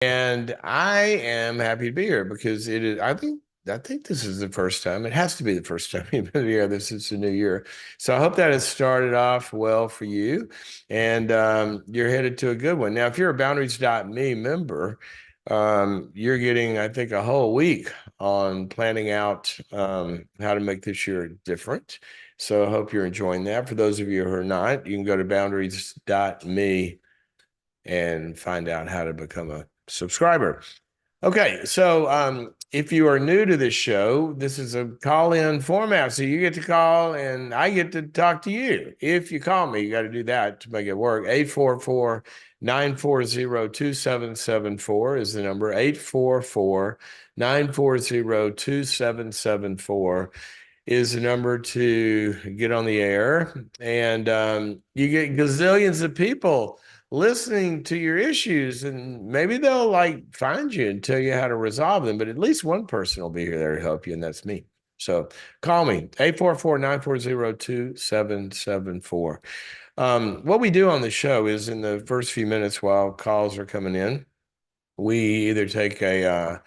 And I am happy to be here because it is, I think this is the first time. It has to be the first time you've been here. This is the new year. So I hope that has started off well for you and you're headed to a good one. Now, if you're a Boundaries.me member, you're getting, I think, a whole week on planning out how to make this year different. So I hope you're enjoying that. For those of you who are not, you can go to Boundaries.me and find out how to become a subscriber. Okay, so if you are new to this show, this is a call-in format. So you get to call and I get to talk to you. If you call me, you got to do that to make it work. 844-940-2774 is the number. 844-940-2774 is the number to get on the air. And you get gazillions of people listening to your issues, and maybe they'll like find you and tell you how to resolve them, but at least one person will be there to help you, and that's me. So call me, 844-940-2774. What we do on the show is in the first few minutes while calls are coming in, we either take a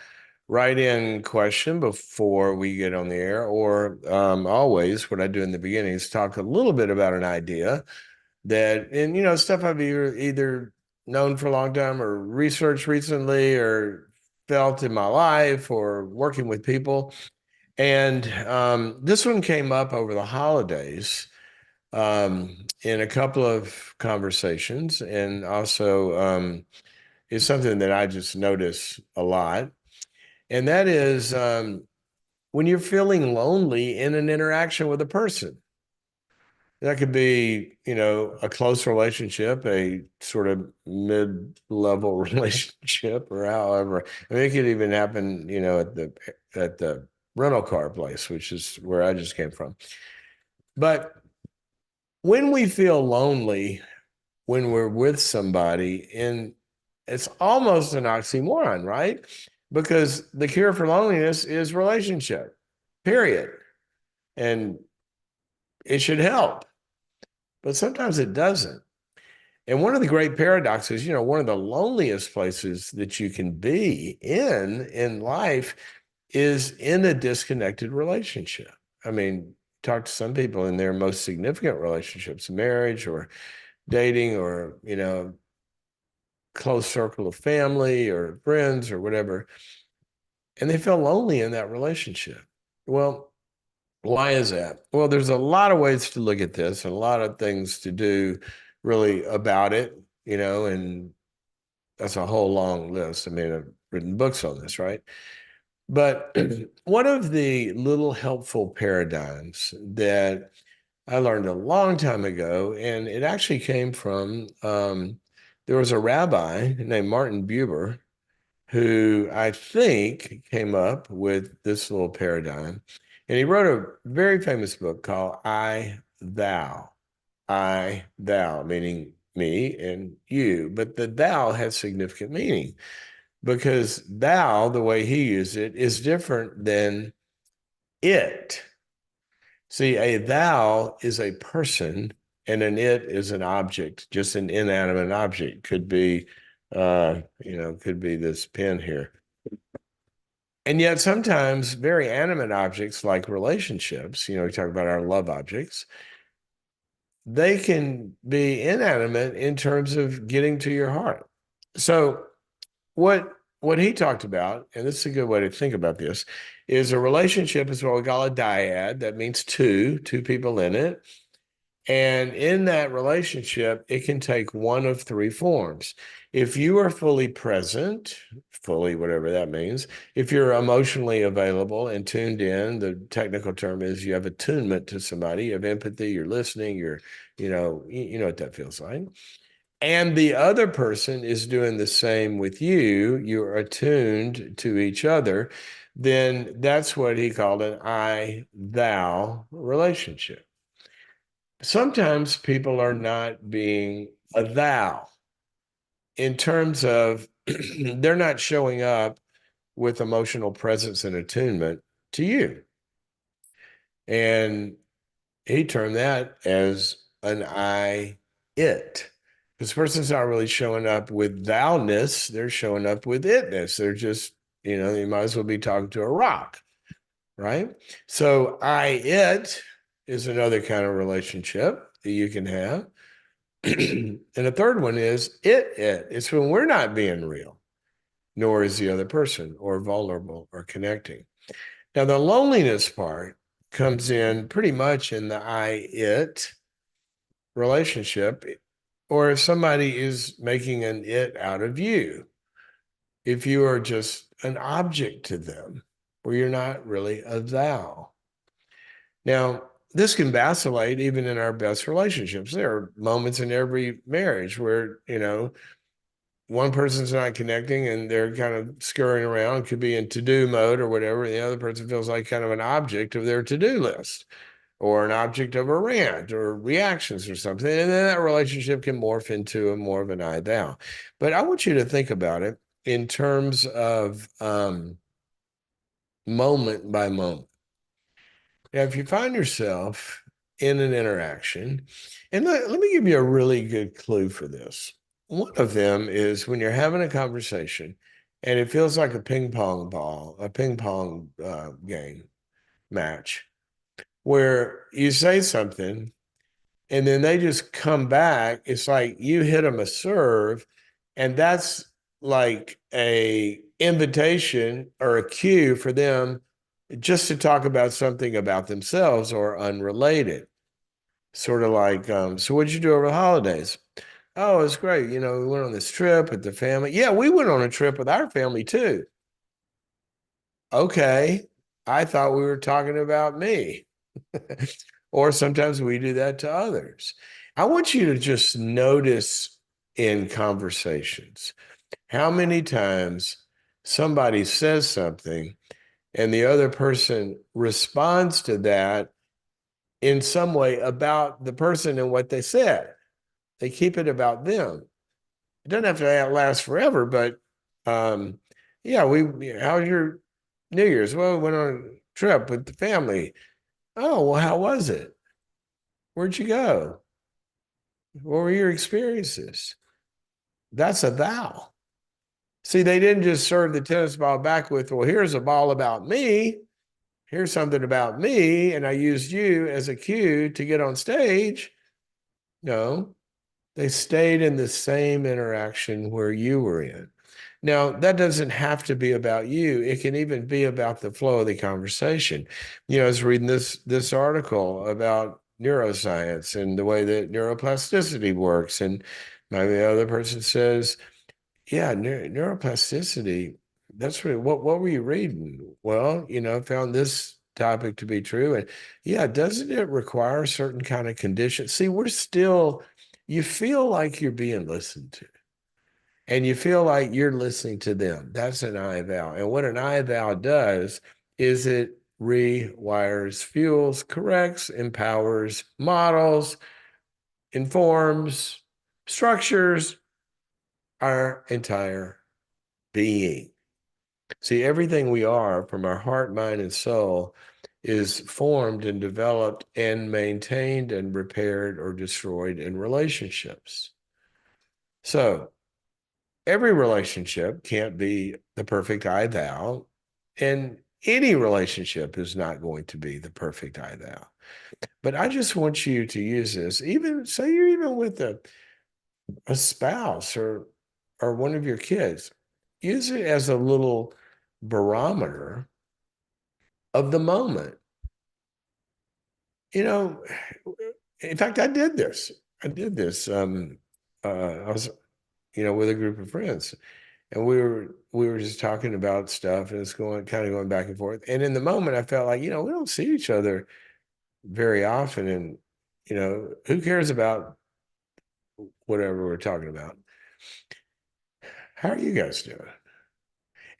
write-in question before we get on the air, or always what I do in the beginning is talk a little bit about an idea that, and stuff I've either known for a long time or researched recently or felt in my life or working with people. And this one came up over the holidays in a couple of conversations, and also is something that I just notice a lot. And that is when you're feeling lonely in an interaction with a person. That could be, a close relationship, a sort of mid-level relationship, or however. I mean, it could even happen, at the rental car place, which is where I just came from. But when we feel lonely when we're with somebody, and it's almost an oxymoron, right? Because the cure for loneliness is relationship, period. And it should help, but sometimes it doesn't. And one of the great paradoxes, one of the loneliest places that you can be in life is in a disconnected relationship. I mean, talk to some people in their most significant relationships, marriage or dating or, close circle of family or friends or whatever, and they feel lonely in that relationship. Well, why is that? Well, there's a lot of ways to look at this and a lot of things to do really about it, and that's a whole long list. I mean, I've written books on this, right? But one of the little helpful paradigms that I learned a long time ago, and it actually came from there was a rabbi named Martin Buber who I think came up with this little paradigm. And he wrote a very famous book called I, Thou. I, thou, meaning me and you. But the thou has significant meaning because thou, the way he used it, is different than it. See, a thou is a person and an it is an object, just an inanimate object. Could be this pen here. And yet sometimes very animate objects like relationships, we talk about our love objects, they can be inanimate in terms of getting to your heart. So what he talked about, and this is a good way to think about this, is a relationship is what we call a dyad. That means two people in it. And in that relationship, it can take one of three forms. If you are fully present, fully, whatever that means, if you're emotionally available and tuned in, the technical term is you have attunement to somebody, you have empathy, you're listening, you know what that feels like. And the other person is doing the same with you, you're attuned to each other, then that's what he called an I thou relationship. Sometimes people are not being a thou in terms of they're not showing up with emotional presence and attunement to you. And he termed that as an I it This person's not really showing up with thou-ness, they're showing up with itness. They're just, you might as well be talking to a rock, right? So I-it is another kind of relationship that you can have. And the third one is it. It's when we're not being real, nor is the other person, or vulnerable or connecting. Now, the loneliness part comes in pretty much in the I-it relationship, or if somebody is making an it out of you, if you are just an object to them, where you're not really a thou. Now, this can vacillate even in our best relationships. There are moments in every marriage where, one person's not connecting and they're kind of scurrying around, could be in to-do mode or whatever. And the other person feels like kind of an object of their to-do list or an object of a rant or reactions or something. And then that relationship can morph into a more of an I thou. But I want you to think about it in terms of moment by moment. Now, if you find yourself in an interaction, and let me give you a really good clue for this. One of them is when you're having a conversation and it feels like a ping pong ball, a ping pong game match, where you say something and then they just come back. It's like you hit them a serve, and that's like a invitation or a cue for them just to talk about something about themselves or unrelated. Sort of like, so what'd you do over the holidays? Oh, it's great. We went on this trip with the family. Yeah, we went on a trip with our family too. Okay. I thought we were talking about me. Or sometimes we do that to others. I want you to just notice in conversations how many times somebody says something and the other person responds to that in some way about the person and what they said. They keep it about them. It doesn't have to last forever, but yeah, how was your New Year's? Well, we went on a trip with the family. Oh, well, how was it? Where'd you go? What were your experiences? That's a thou. See, they didn't just serve the tennis ball back with, well, here's a ball about me. Here's something about me. And I used you as a cue to get on stage. No, they stayed in the same interaction where you were in. Now, that doesn't have to be about you. It can even be about the flow of the conversation. I was reading this article about neuroscience and the way that neuroplasticity works. And maybe the other person says, yeah, neuroplasticity, that's really what were you reading? Well, found this topic to be true. And yeah, doesn't it require certain kind of conditions? See, you feel like you're being listened to. And you feel like you're listening to them. That's an I thou. And what an I thou does is it rewires, fuels, corrects, empowers, models, informs, structures our entire being. See, everything we are from our heart, mind, and soul is formed and developed and maintained and repaired or destroyed in relationships. So, every relationship can't be the perfect I thou, and any relationship is not going to be the perfect I thou. But I just want you to use this, even say you're even with a spouse or one of your kids, use it as a little barometer of the moment. You know, in fact, I did this. I did this. I was, with a group of friends, and we were just talking about stuff, and it's going back and forth. And in the moment, I felt like, we don't see each other very often, and who cares about whatever we're talking about? How are you guys doing?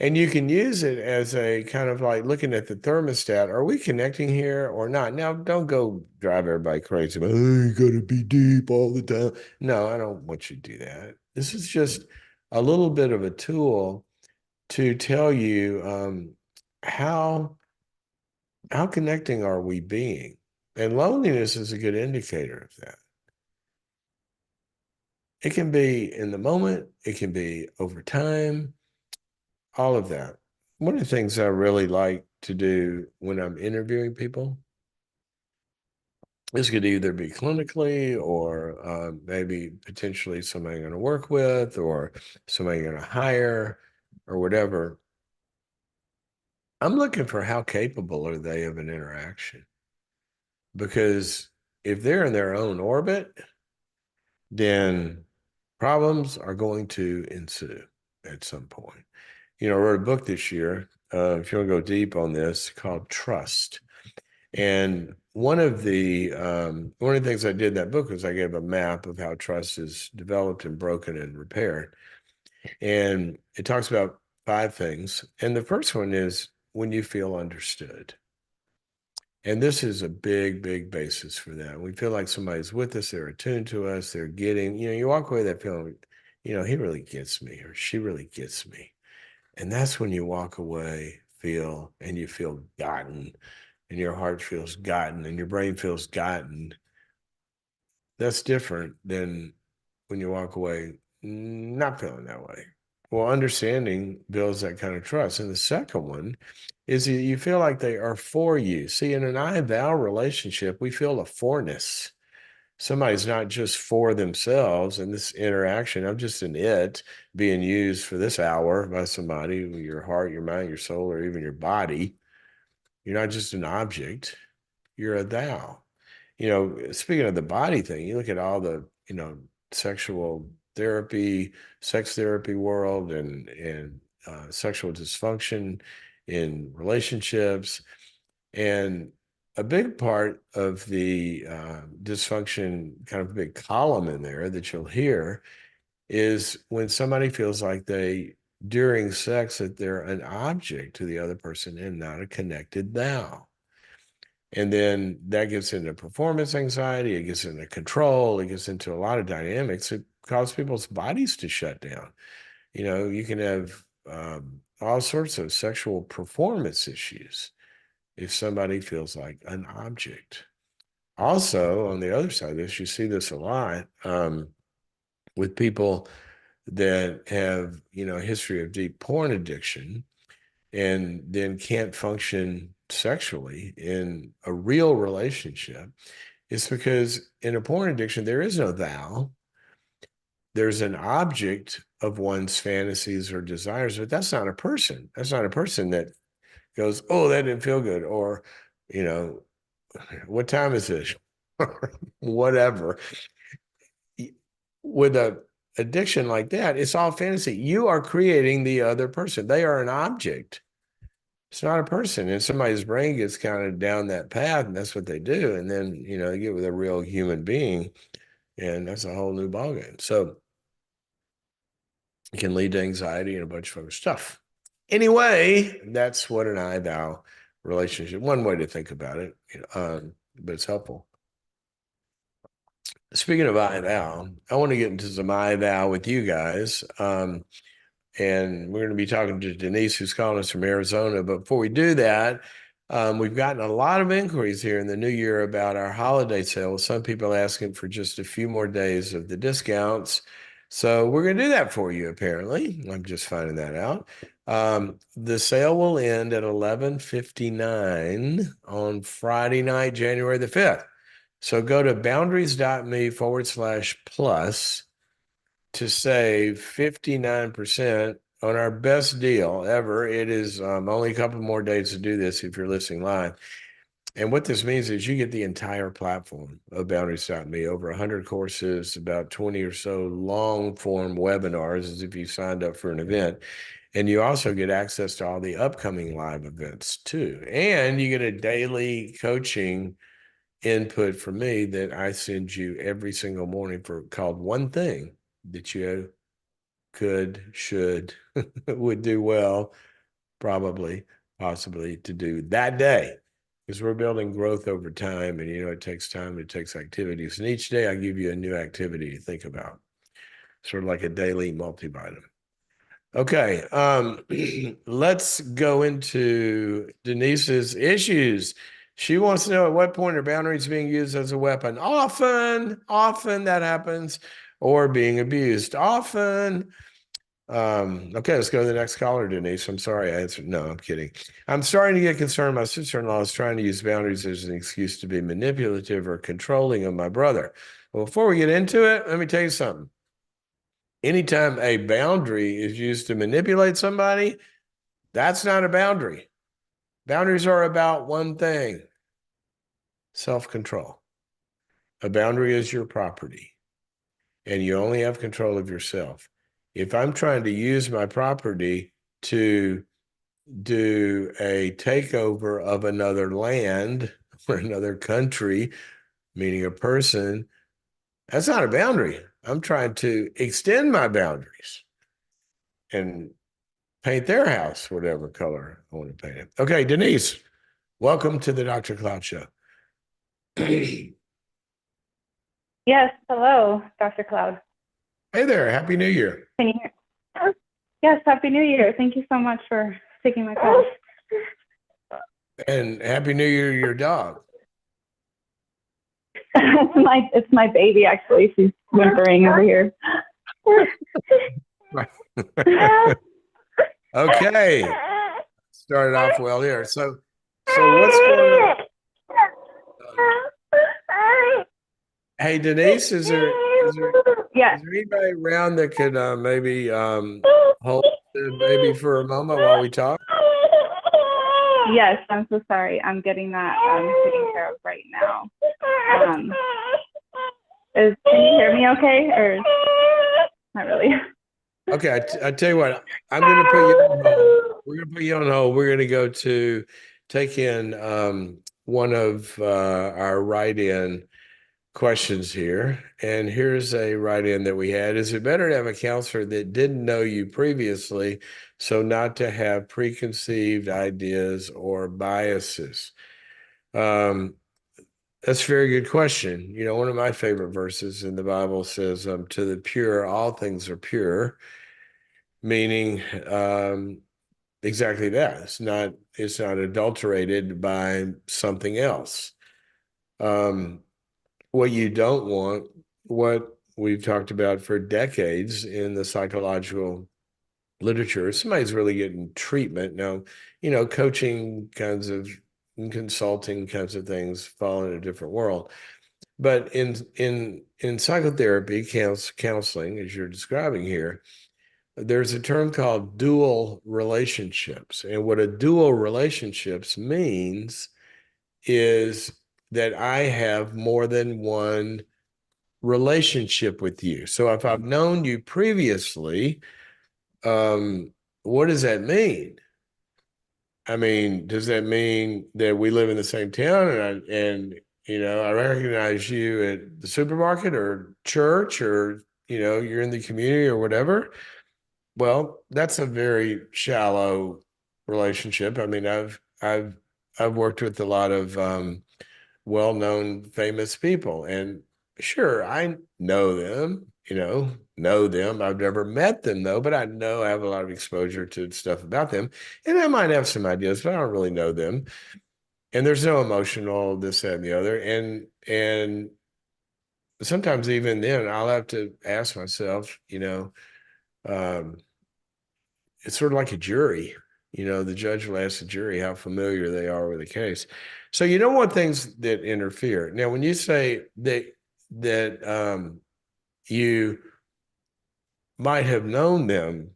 And you can use it as a kind of like looking at the thermostat. Are we connecting here or not? Now, don't go drive everybody crazy. But, oh, you got to be deep all the time. No, I don't want you to do that. This is just a little bit of a tool to tell you how connecting are we being? And loneliness is a good indicator of that. It can be in the moment, it can be over time, all of that. One of the things I really like to do when I'm interviewing people, this could either be clinically or maybe potentially somebody I'm going to work with or somebody I'm going to hire or whatever. I'm looking for how capable are they of an interaction, because if they're in their own orbit, then problems are going to ensue at some point. I wrote a book this year, if you want to go deep on this, called Trust. And one of the things I did in that book was I gave a map of how trust is developed and broken and repaired. And it talks about 5 things. And the first one is when you feel understood. And this is a big, big basis for that. We feel like somebody's with us, they're attuned to us, they're getting, you walk away that feeling, he really gets me or she really gets me. And that's when you walk away, and you feel gotten, and your heart feels gotten, and your brain feels gotten. That's different than when you walk away not feeling that way. Well, understanding builds that kind of trust. And the second one is that you feel like they are for you. See, in an I thou relationship, we feel a forness. Somebody's not just for themselves in this interaction. I'm just an it being used for this hour by somebody, your heart, your mind, your soul, or even your body. You're not just an object, you're a thou. Speaking of the body thing, you look at all the, sexual therapy, sex therapy world and sexual dysfunction in relationships. And a big part of the dysfunction, kind of a big column in there that you'll hear, is when somebody feels like during sex, that they're an object to the other person and not a connected thou. And then that gets into performance anxiety, it gets into control, it gets into a lot of dynamics. It causes people's bodies to shut down. You can have all sorts of sexual performance issues if somebody feels like an object. Also, on the other side of this, you see this a lot with people that have, a history of deep porn addiction and then can't function sexually in a real relationship. It's because in a porn addiction, there is no thou. There's an object of one's fantasies or desires, but that's not a person. That's not a person that goes, oh, that didn't feel good. Or, you know, what time is it? Whatever. With a addiction like that, it's all fantasy. You are creating the other person. They are an object. It's not a person. And somebody's brain gets kind of down that path, and that's what they do. And then, they get with a real human being, and that's a whole new ballgame. So it can lead to anxiety and a bunch of other stuff. Anyway, that's what an I thou relationship, one way to think about it, but it's helpful. Speaking of I thou, I want to get into some I thou with you guys. And we're going to be talking to Denise, who's calling us from Arizona. But before we do that, we've gotten a lot of inquiries here in the new year about our holiday sale. Some people asking for just a few more days of the discounts. So we're going to do that for you, apparently. I'm just finding that out. The sale will end at 11:59 on Friday night, January the 5th. So go to boundaries.me/plus to save 59% on our best deal ever. It is only a couple more days to do this if you're listening live. And what this means is you get the entire platform of Boundaries.me, over 100 courses, about 20 or so long form webinars as if you signed up for an event. And you also get access to all the upcoming live events too. And you get a daily coaching input from me that I send you every single morning called One Thing that you could, should, would do well, probably, possibly to do that day. Because we're building growth over time, and it takes time, it takes activities. And each day I give you a new activity to think about, sort of like a daily multivitamin. Okay, let's go into Denise's issues. She wants to know at what point are boundaries being used as a weapon? Often that happens or being abused. Often, okay, let's go to the next caller, Denise. I'm sorry I answered. No, I'm kidding. I'm starting to get concerned. My sister-in-law is trying to use boundaries as an excuse to be manipulative or controlling of my brother. Well, before we get into it, let me tell you something. Anytime a boundary is used to manipulate somebody, that's not a boundary. Boundaries are about one thing: self-control. A boundary is your property, and you only have control of yourself. If I'm trying to use my property to do a takeover of another land or another country, meaning a person, that's not a boundary. I'm trying to extend my boundaries and paint their house whatever color I want to paint it. Okay, Denise, welcome to the Dr. Cloud Show. Yes, hello, Dr. Cloud. Hey there, Happy New Year. Can you hear? Yes, Happy New Year. Thank you so much for taking my call. And Happy New Year to your dog. It's my baby, actually. She's whimpering over here. Okay. Started off well here. So what's going on? Hey, Denise, Yes. is there anybody around that could maybe hold the baby for a moment while we talk? Yes, I'm so sorry. I'm getting that taken care of right now. Can you hear me okay, or not really? Okay, I tell you what, I'm going to put you on hold. We're going to put you on hold. We're going to go to take in one of our write-in questions here. And here's a write-in that we had. Is it better to have a counselor that didn't know you previously, so not to have preconceived ideas or biases? That's a very good question. You know, one of my favorite verses in the Bible says, to the pure, all things are pure, meaning exactly that. It's not adulterated by something else. What you don't want, what we've talked about for decades in the psychological literature, if somebody's really getting treatment now, you know, coaching kinds of consulting kinds of things fall in a different world. But in psychotherapy, counseling, as you're describing here, there's a term called dual relationships. And what a dual relationships means is that I have more than one relationship with you. So if I've known you previously, what does that mean? I mean, does that mean that we live in the same town and you know, I recognize you at the supermarket or church or you know, you're in the community or whatever? Well, that's a very shallow relationship. I mean, I've worked with a lot of well-known famous people, and sure, I know them. I've never met them though, but I know I have a lot of exposure to stuff about them, and I might have some ideas, but I don't really know them. And there's no emotional this, that, and the other, and sometimes even then, I'll have to ask myself, you know. Um, it's sort of like a jury. You know, the judge will ask the jury how familiar they are with the case. So you don't want things that interfere. Now, when you say that you might have known them,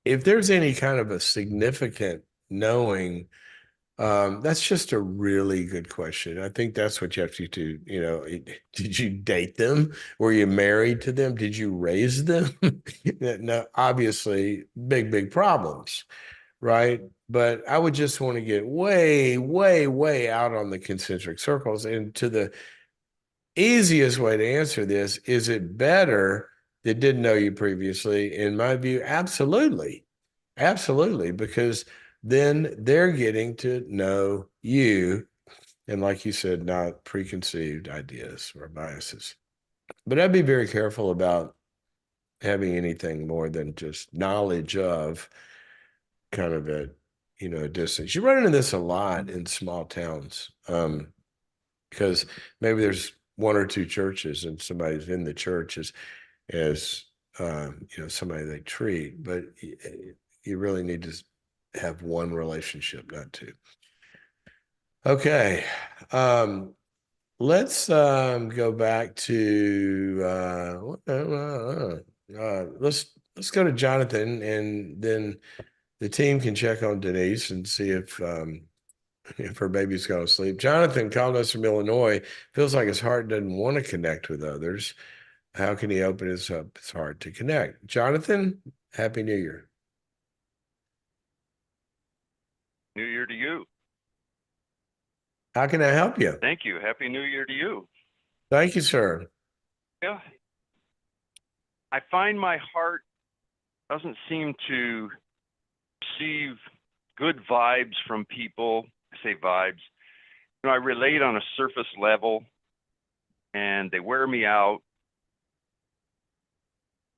if there's any kind of a significant knowing, that's just a really good question. I think that's what you have to do. You know, did you date them? Were you married to them? Did you raise them? No, obviously, big problems, right? But I would just want to get way, way, way out on the concentric circles. And to the easiest way to answer this, is it better that didn't know you previously? In my view, absolutely. Absolutely. Because then they're getting to know you. And like you said, not preconceived ideas or biases. But I'd be very careful about having anything more than just knowledge of kind of a, you know, a distance. You run into this a lot in small towns because maybe there's one or two churches and somebody's in the church as somebody they treat, but you really need to have one relationship, not two. Okay. Let's go back to let's go to Jonathan, and then the team can check on Denise and see if her baby's going to sleep. Jonathan called us from Illinois. Feels like his heart doesn't want to connect with others. How can he open his heart to connect? Jonathan, Happy New Year. New Year to you. How can I help you? Thank you. Happy New Year to you. Thank you, sir. Yeah. I find my heart doesn't seem to receive good vibes from people. I say vibes. I relate on a surface level, and they wear me out.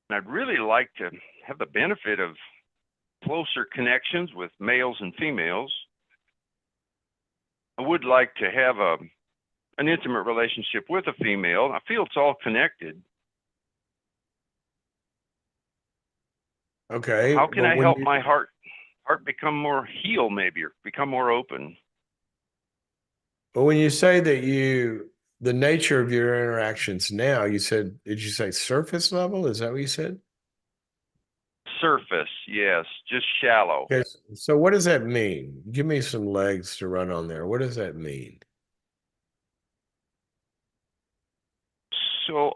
And I'd really like to have the benefit of closer connections with males and females. I would like to have an intimate relationship with a female. I feel it's all connected. Okay. How can I help my heart become more heal, maybe, or become more open? But when you say that the nature of your interactions now, did you say surface level? Is that what you said? Surface, yes, just shallow. Okay, so what does that mean? Give me some legs to run on there. What does that mean? So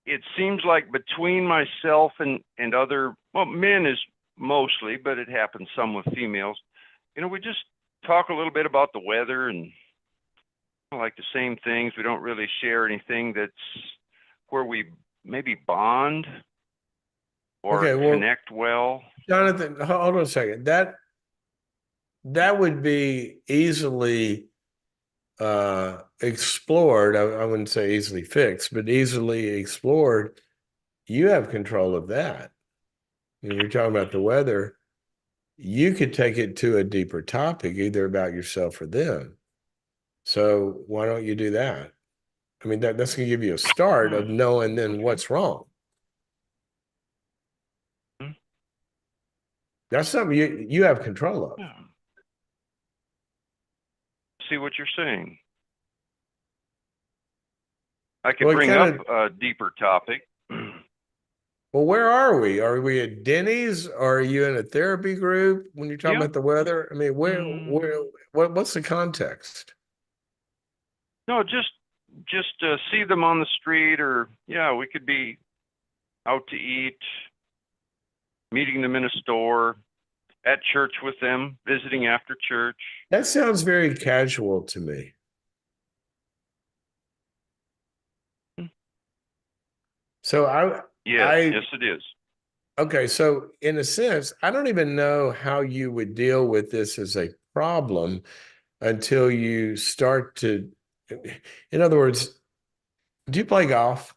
it seems like between myself and other, well, men is mostly, but it happens some with females. We just talk a little bit about the weather and like the same things. We don't really share anything that's where we maybe bond or connect well. Jonathan, hold on a second. That would be easily explored. I wouldn't say easily fixed, but easily explored. You have control of that. You're talking about the weather. You could take it to a deeper topic, either about yourself or them. So why don't you do that? I mean, that's going to give you a start of knowing then what's wrong. That's something you have control of. Yeah. See what you're saying. I could bring up a deeper topic. Well, where are we? Are we at Denny's? Or are you in a therapy group when you're talking about the weather? I mean, what's the context? No, just see them on the street, or we could be out to eat, meeting them in a store, at church with them, visiting after church. That sounds very casual to me. So yes, it is. Okay, so in a sense, I don't even know how you would deal with this as a problem until you start to, in other words, do you play golf?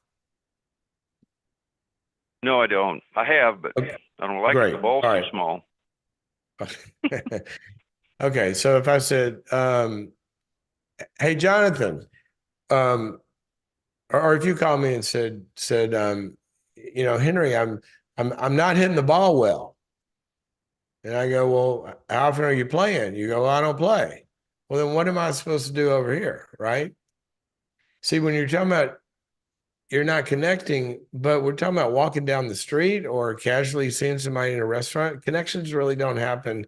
No, I don't. I have, but I don't like it. The ball's too small. Okay, so if I said, hey, Jonathan, or if you call me and said, Henry, I'm not hitting the ball well. And I go, well, how often are you playing? You go, well, I don't play. Well, then what am I supposed to do over here, right? See, when you're talking about you're not connecting, but we're talking about walking down the street or casually seeing somebody in a restaurant, connections really don't happen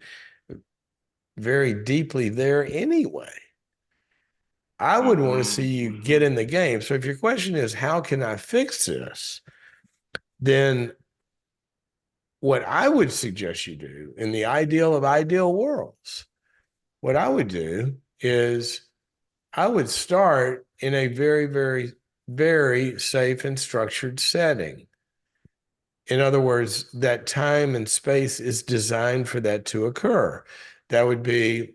very deeply there anyway. I would want to see you get in the game. So if your question is, how can I fix this? Then what I would suggest you do in the ideal of ideal worlds, what I would do is I would start in a very, very, very safe and structured setting. In other words, that time and space is designed for that to occur. That would be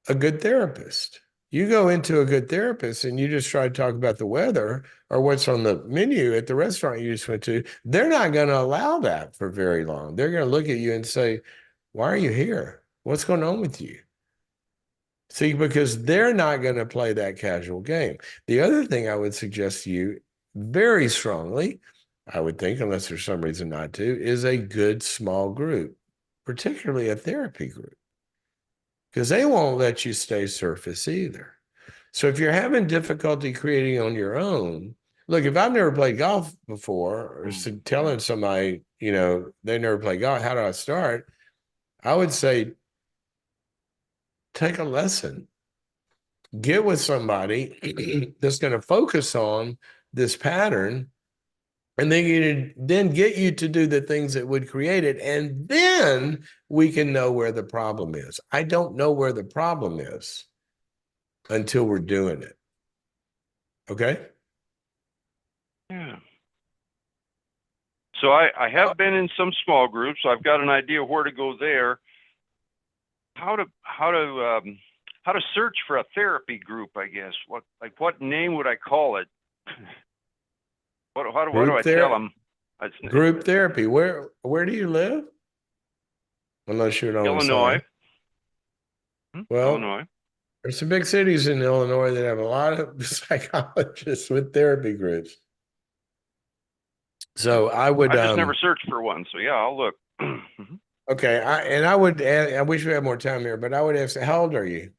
a good therapist. You go into a good therapist and you just try to talk about the weather or what's on the menu at the restaurant you just went to, they're not going to allow that for very long. They're going to look at you and say, why are you here? What's going on with you? See, because they're not going to play that casual game. The other thing I would suggest to you very strongly, I would think, unless there's some reason not to, is a good small group, particularly a therapy group, because they won't let you stay surface either. So if you're having difficulty creating on your own, look, if I've never played golf before, or telling somebody, they never played golf, how do I start? I would say, take a lesson. Get with somebody that's going to focus on this pattern, and then get you to do the things that would create it. And then we can know where the problem is. I don't know where the problem is until we're doing it. Okay? Yeah. So I have been in some small groups. So I've got an idea where to go there. How to search for a therapy group, I guess. What name would I call it? What do I tell them? Group therapy. Where do you live? Unless you don't. Illinois. Well, Illinois. there's some big cities in Illinois that have a lot of psychologists with therapy groups. So I just never searched for one. So yeah, I'll look. Okay, I wish we had more time here, but I would ask, how old are you?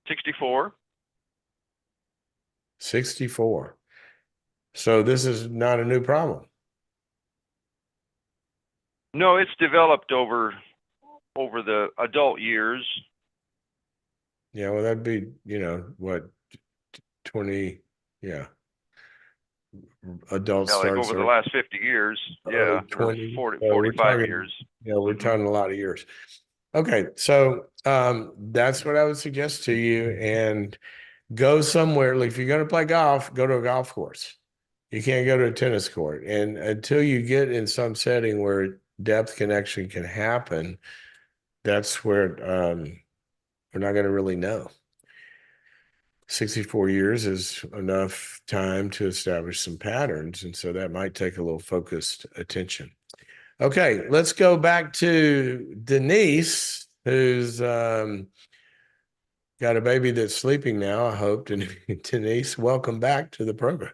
64. 64. So this is not a new problem. No, it's developed over the adult years. Yeah, well, that'd be, what, 20, yeah. Adults like over the last 50 years. Yeah, 20, 45 years. Yeah, we're talking a lot of years. Okay, so that's what I would suggest to you. And go somewhere. Like if you're going to play golf, go to a golf course. You can't go to a tennis court. And until you get in some setting where depth connection can happen, that's where we're not going to really know. 64 years is enough time to establish some patterns. And so that might take a little focused attention. Okay, let's go back to Denise, who's got a baby that's sleeping now, I hope. Denise, welcome back to the program.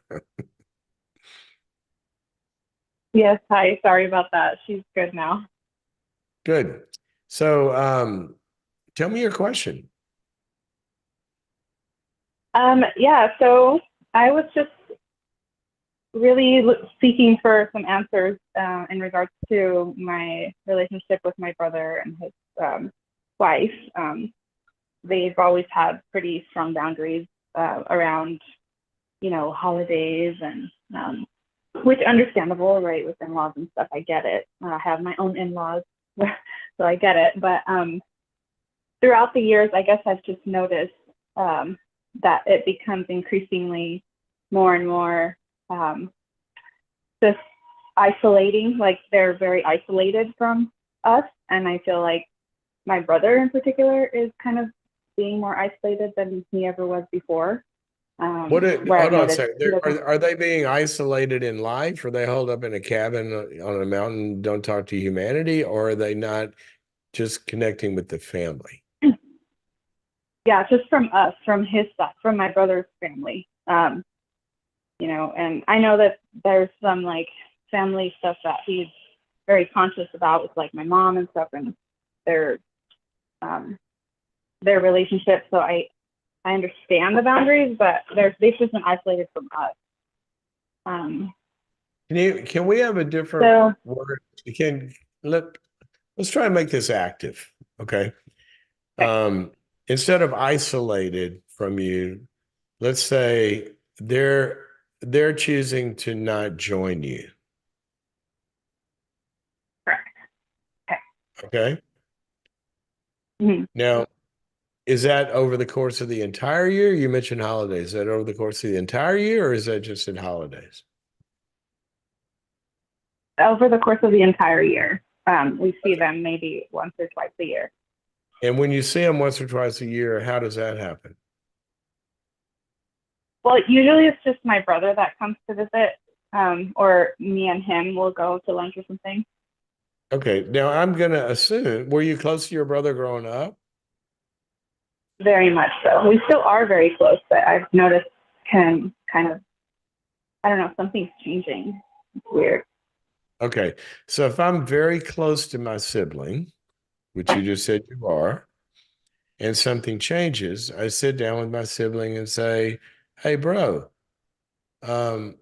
Yes, hi. Sorry about that. She's good now. Good. So tell me your question. Yeah, so I was just really seeking for some answers in regards to my relationship with my brother and his wife. They've always had pretty strong boundaries around, holidays and which understandable, right, with in-laws and stuff. I get it. I have my own in-laws, so I get it. But throughout the years, I guess I've just noticed that it becomes increasingly more and more just isolating, like they're very isolated from us. And I feel like my brother in particular is kind of being more isolated than he ever was before. Hold on a second. Are they being isolated in life? Are they holed up in a cabin on a mountain, don't talk to humanity? Or are they not just connecting with the family? Yeah, just from us, from his stuff, from my brother's family. And I know that there's some like family stuff that he's very conscious about with like my mom and stuff and their relationship. So I understand the boundaries, but they've just been isolated from us. Can we have a different word? Let's try and make this active. Okay. Instead of isolated from you, let's say they're choosing to not join you. Correct. Okay. Mm-hmm. Now, is that over the course of the entire year? You mentioned holidays. Is that over the course of the entire year, or is that just in holidays? Over the course of the entire year. We see them maybe once or twice a year. And when you see them once or twice a year, how does that happen? Well, usually it's just my brother that comes to visit, or me and him will go to lunch or something. Okay. Now I'm going to assume, were you close to your brother growing up? very much so. We still are very close, but I've noticed him kind of, I don't know, something's changing. It's weird. Okay. So if I'm very close to my sibling, which you just said you are, and something changes, I sit down with my sibling and say, "Hey, bro, um,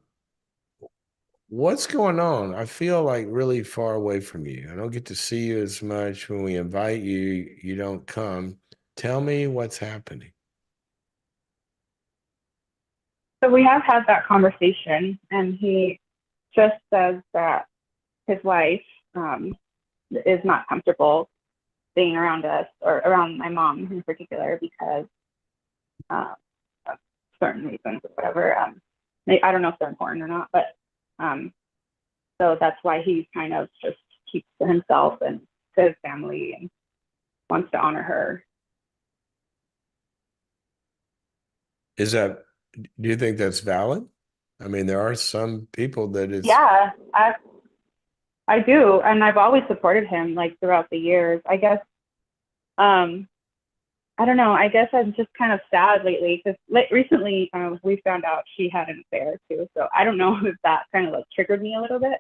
what's going on? I feel like really far away from you. I don't get to see you as much. When we invite you, you don't come. Tell me what's happening." So we have had that conversation, and he just says that his wife is not comfortable being around us or around my mom in particular because of certain reasons or whatever. I don't know if they're important or not, but um, so that's why he kind of just keeps to himself and to his family and wants to honor her. Is that, do you think that's valid? I mean, there are some people that it's, Yeah, I do, and I've always supported him like throughout the years. I guess um, I don't know. I guess I'm just kind of sad lately because recently we found out she had an affair too. So I don't know if that kind of like triggered me a little bit.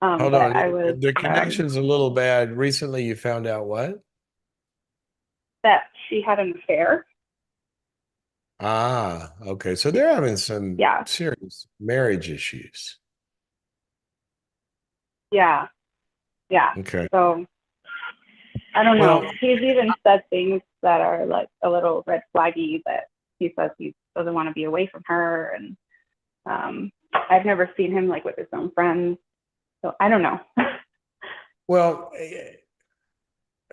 hold But on, I was the connection's a little bad. Recently, you found out what? that she had an affair. Ah, okay. So they're having some Yeah, serious marriage issues. yeah, yeah. Okay. So I don't know. Well, He's even said things that are like a little red flaggy that he says he doesn't want to be away from her, and I've never seen him like with his own friends. So I don't know. well,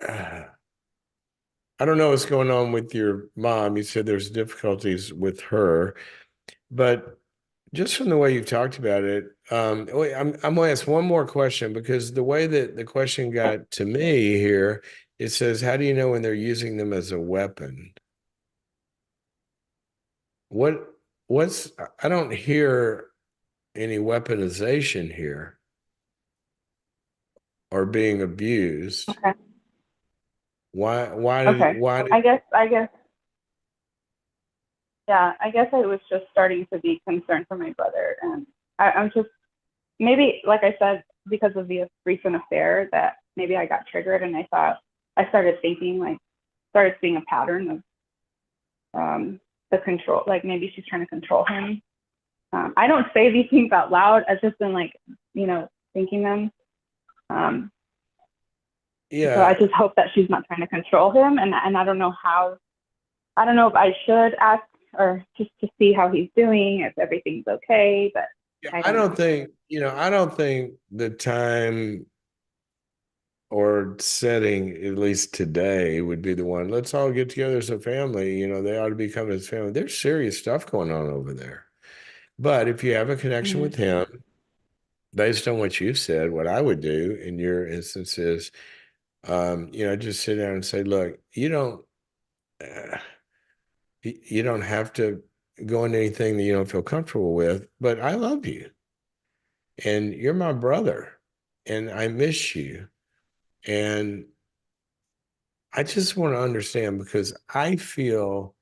I don't know what's going on with your mom. You said there's difficulties with her, but just from the way you've talked about it, wait, I'm going to ask one more question because the way that the question got to me here, it says, "How do you know when they're using them as a weapon?" What, what's, I don't hear any weaponization here or being abused. Okay. Why Okay. why did, I guess, yeah, I guess I was just starting to be concerned for my brother. And I'm just, maybe, like I said, because of the recent affair, that maybe I got triggered and I started thinking, like, started seeing a pattern of the control, like maybe she's trying to control him. I don't say these things out loud. I've just been like, thinking them. Um, so I yeah, just hope that she's not trying to control him. And I don't know how, I don't know if I should ask or just to see how he's doing, if everything's okay, but yeah, I I don't don't know. think, I don't think the time or setting, at least today, would be the one. Let's all get together as a family. They ought to be coming as family. There's serious stuff going on over there. But if you have a connection Mm-hmm. with him, based on what you said, what I would do in your instance is, just sit down and say, look, uh, you don't have to go into anything that you don't feel comfortable with, but I love you and you're my brother and I miss you. And I just want to understand because I feel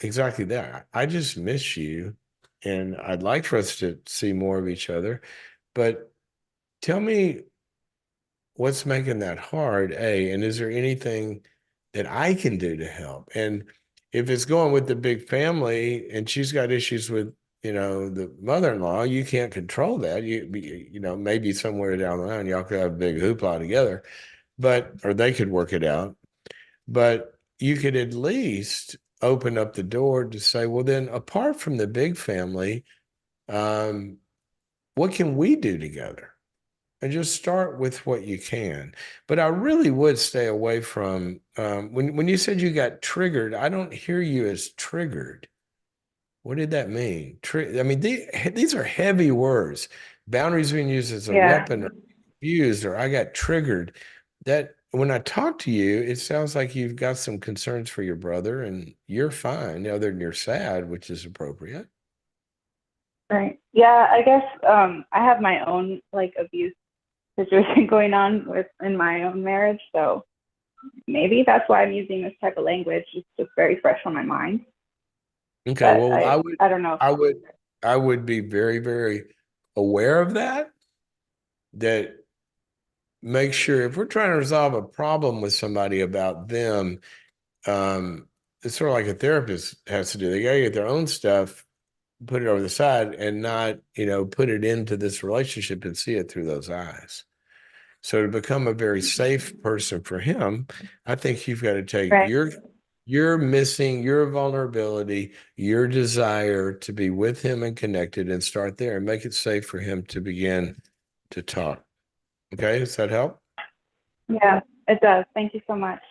exactly that. I just miss you and I'd like for us to see more of each other. But tell me what's making that hard, A, and is there anything that I can do to help? And if it's going with the big family and she's got issues with, the mother-in-law, you can't control that. Maybe somewhere down the line y'all could have a big hoopla together, or they could work it out. But you could at least open up the door to say, well, then apart from the big family, um, what can we do together? And just start with what you can. But I really would stay away from when you said you got triggered. I don't hear you as triggered. What did that mean? I mean, these are heavy words. Boundaries being used as a Yeah. weapon or abused, or I got triggered. That when I talk to you, it sounds like you've got some concerns for your brother, and you're fine, other than you're sad, which is appropriate. Right. Yeah, I guess I have my own like abuse situation going on in my own marriage. So maybe that's why I'm using this type of language. It's just very fresh on my mind. Okay, But well, I don't know. I would be very, very aware of that. That make sure if we're trying to resolve a problem with somebody about them, it's sort of like a therapist has to do. They gotta get their own stuff, put it over the side, and not, put it into this relationship and see it through those eyes. So to become a very safe person for him, I think you've got to take Right. your missing, your vulnerability, your desire to be with him and connected, and start there and make it safe for him to begin to talk. Okay, does that help? Yeah, it does. Thank you so much.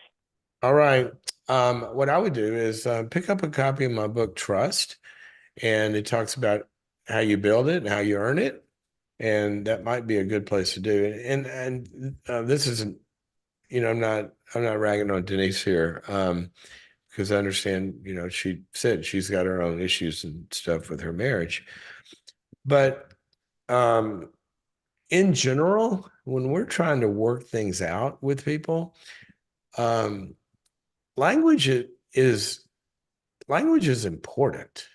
All right. What I would do is pick up a copy of my book, Trust, and it talks about how you build it and how you earn it. And that might be a good place to do it. And this isn't, I'm not ragging on Denise here, because I understand, she said she's got her own issues and stuff with her marriage. But in general, when we're trying to work things out with people, language is important.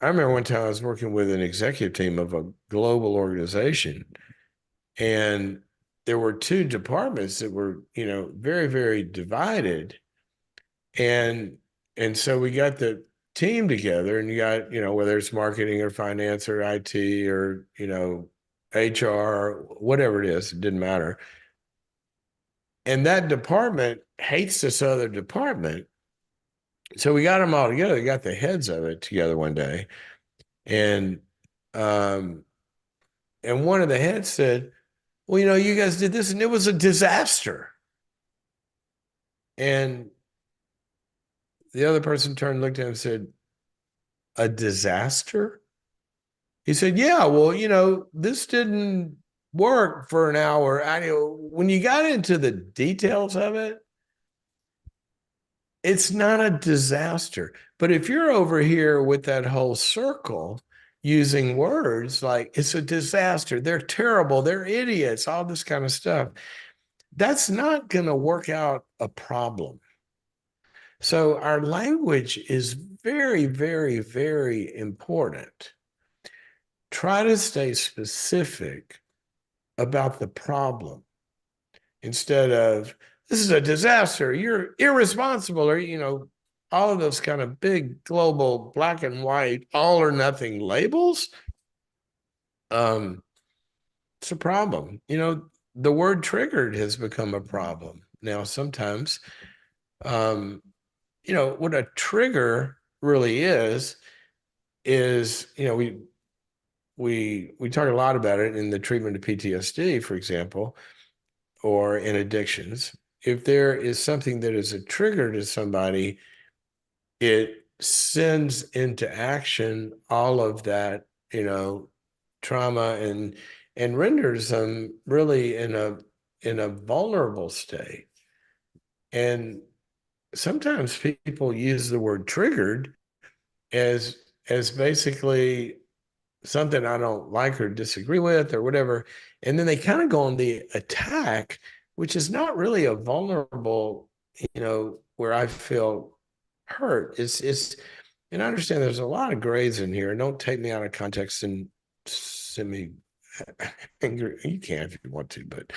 I remember one time I was working with an executive team of a global organization, and there were two departments that were, very, very divided. And so we got the team together, and you got, whether it's marketing or finance or IT or, HR or whatever it is, it didn't matter. And that department hates this other department. So we got them all together. We got the heads of it together one day. And um, and one of the heads said, well, you guys did this and it was a disaster. And the other person turned, looked at him and said, a disaster? He said, yeah, well, this didn't work for an hour. When you got into the details of it, it's not a disaster. But if you're over here with that whole circle using words like it's a disaster, they're terrible, they're idiots, all this kind of stuff, that's not going to work out a problem. So our language is very, very, very important. Try to stay specific about the problem instead of, this is a disaster, you're irresponsible, or, all of those kind of big global black and white, all or nothing labels. It's a problem. The word triggered has become a problem. Now, sometimes, what a trigger really is, we talk a lot about it in the treatment of PTSD, for example, or in addictions. If there is something that is a trigger to somebody, it sends into action all of that, trauma and renders them really in a vulnerable state. And sometimes people use the word triggered as basically something I don't like or disagree with or whatever. And then they kind of go on the attack, which is not really a vulnerable, where I feel hurt. And I understand there's a lot of grays in here. And don't take me out of context and send me angry. You can if you want to, but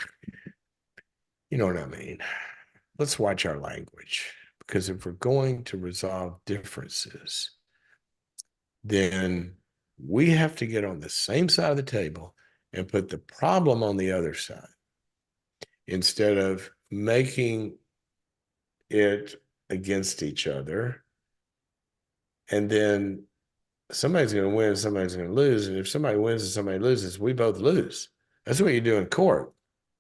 you know what I mean. Let's watch our language, because if we're going to resolve differences, then we have to get on the same side of the table and put the problem on the other side instead of making it against each other. And then somebody's going to win, somebody's going to lose. And if somebody wins and somebody loses, we both lose. That's what you do in court.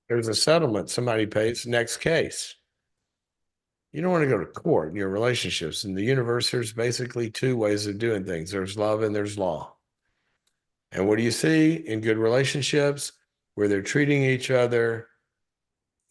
There's a settlement, somebody pays, next case. You don't want to go to court in your relationships. In the universe, there's basically two ways of doing things. There's love and there's law. And what do you see in good relationships where they're treating each other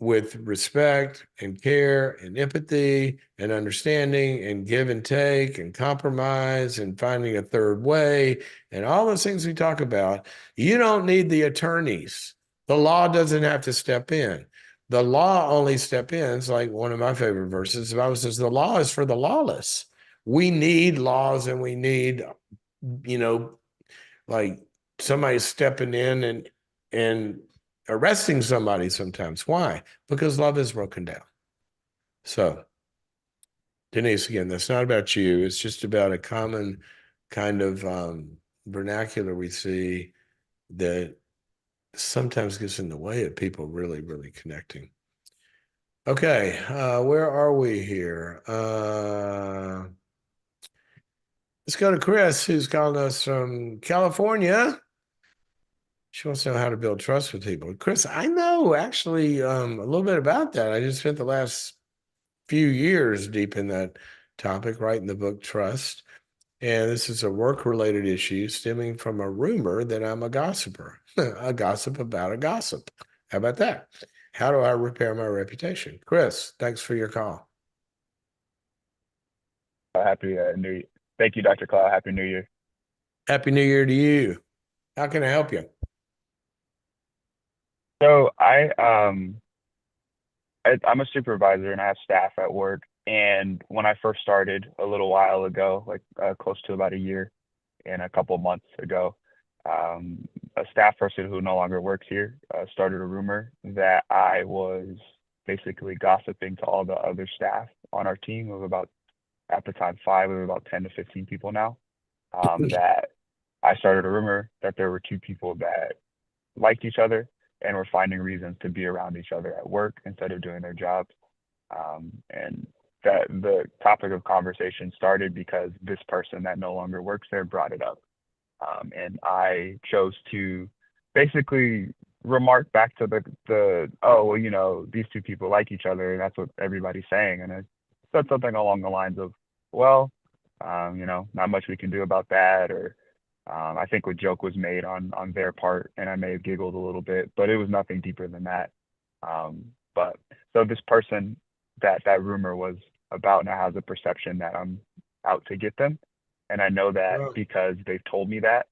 with respect and care and empathy and understanding and give and take and compromise and finding a third way and all those things we talk about? You don't need the attorneys. The law doesn't have to step in. The law only step in. It's like one of my favorite verses. The Bible says the law is for the lawless. We need laws, and we need, you know, like somebody stepping in and arresting somebody sometimes. Why? Because love is broken down. So, Denise, again, that's not about you. It's just about a common kind of vernacular we see that sometimes gets in the way of people really, really connecting. Okay, where are we here? Let's go to Chris, who's calling us from California. She wants to know how to build trust with people. Chris, I know actually a little bit about that. I just spent the last few years deep in that topic, writing the book Trust. And this is a work-related issue stemming from a rumor that I'm a gossiper, a gossip about a gossip. How about that? How do I repair my reputation? Chris, thanks for your call. Happy New Year. Thank you, Dr. Cloud. Happy New Year. Happy New Year to you. How can I help you? So I'm a supervisor and I have staff at work. And when I first started a little while ago, like close to about a year and a couple months ago, a staff person who no longer works here started a rumor that I was basically gossiping to all the other staff on our team of about, at the time, five, we were about 10 to 15 people now, that I started a rumor that there were two people that liked each other and were finding reasons to be around each other at work instead of doing their jobs. And that the topic of conversation started because this person that no longer works there brought it up. And I chose to basically remark back to the oh, well, you know, these two people like each other, and that's what everybody's saying. And I said something along the lines of, well, you know, not much we can do about that, or I think a joke was made on their part, and I may have giggled a little bit, but it was nothing deeper than that. But so this person that rumor was about now has a perception that I'm out to get them, and I know that Oh, because they've told me that